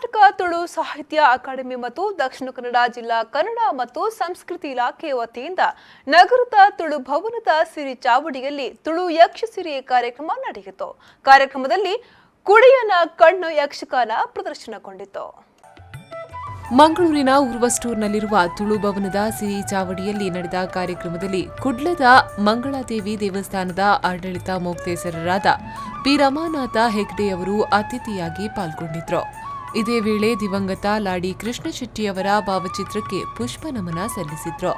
ಕರ್ನಾಟಕ ತುಳು ಸಾಹಿತ್ಯ ಅಕಾಡೆಮಿ ಮತ್ತು ದಕ್ಷಿಣ ಕನ್ನಡ ಜಿಲ್ಲಾ ಕನ್ನಡ ಮತ್ತು ಸಂಸ್ಕೃತಿ ಇಲಾಖೆ ವತಿಯಿಂದ ನಗರದ ತುಳು ಭವನದ ಸಿರಿ ಚಾವಡಿಯಲ್ಲಿ ತುಳು ಯಕ್ಷಸಿರಿ ಕಾರ್ಯಕ್ರಮ ನಡೆಯಿತು. ಕಾರ್ಯಕ್ರಮದಲ್ಲಿ ಕುಡಿಯನ ಕಣ್ಣು ಯಕ್ಷಗಾನ ಪ್ರದರ್ಶನಗೊಂಡಿತು. ಮಂಗಳೂರಿನ ಉರ್ವ ಸ್ಟೋರ್ನಲ್ಲಿರುವ ತುಳು ಭವನದ ಸಿರಿ ಚಾವಡಿಯಲ್ಲಿ ನಡೆದ ಕಾರ್ಯಕ್ರಮದಲ್ಲಿ ಕುಡ್ಲದ ಮಂಗಳಾದೇವಿ ದೇವಸ್ಥಾನದ ಆಡಳಿತ ಮೊಕ್ತೇಸರರಾದ ಪಿ ರಮಾನಾಥ ಹೆಗ್ಡೆಯವರು ಅತಿಥಿಯಾಗಿ ಪಾಲ್ಗೊಂಡಿದ್ದರು. ಇದೇ ವೇಳೆ ದಿವಂಗತ ಲಾಡಿ ಕೃಷ್ಣ ಶೆಟ್ಟಿಯವರ ಭಾವಚಿತ್ರಕ್ಕೆ ಪುಷ್ಪ ನಮನ ಸಲ್ಲಿಸಿದ್ರು.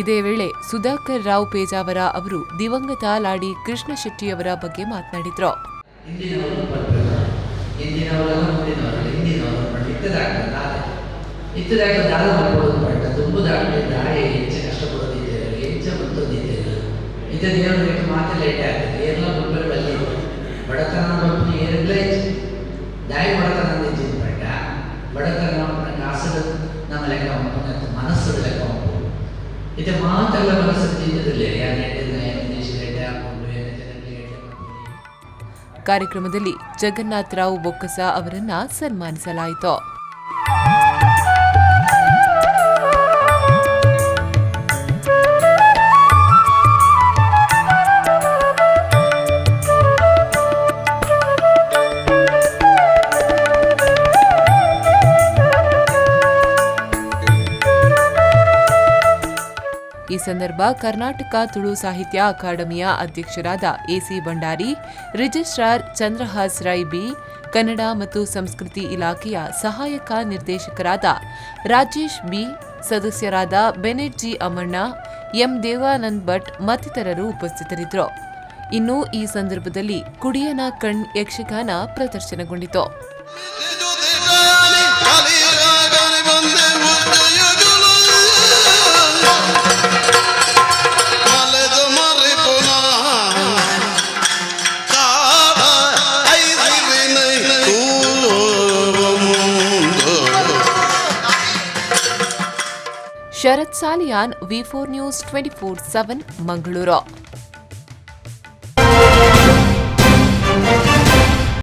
ಇದೇ ವೇಳೆ ಸುಧಾಕರ್ ರಾವ್ ಪೇಜಾವರ ಅವರು ದಿವಂಗತ ಲಾಡಿ ಕೃಷ್ಣ ಶೆಟ್ಟಿಯವರ ಬಗ್ಗೆ ಮಾತನಾಡಿದರು. ಕಾರ್ಯಕ್ರಮದಲ್ಲಿ ಜಗನ್ನಾಥ ರಾವ್ ಬೊಕ್ಕಸ ಅವರನ್ನ ಸನ್ಮಾನಿಸಲಾಯಿತು. ಈ ಸಂದರ್ಭ ಕರ್ನಾಟಕ ತುಳು ಸಾಹಿತ್ಯ ಅಕಾಡೆಮಿಯ ಅಧ್ಯಕ್ಷರಾದ A C Bhandari, registrar Chandrahas Rai B, Kannada ಮತ್ತು ಸಂಸ್ಕೃತಿ ಇಲಾಖೆಯ ಸಹಾಯಕ ನಿರ್ದೇಶಕರಾದ ರಾಜೇಶ್ ಬಿ, ಸದಸ್ಯರಾದ Bennet G Amanna, M Devanand Bhat ಮತ್ತಿತರರು ಉಪಸ್ಥಿತರಿದ್ದರು. ಇನ್ನು ಈ ಸಂದರ್ಭದಲ್ಲಿ ಕುಡಿಯನ ಕಣ್ ಯಕ್ಷಗಾನ ಪ್ರದರ್ಶನಗೊಂಡಿತು. Sharath Saliyan, V4 news 24/7 Mangaluru.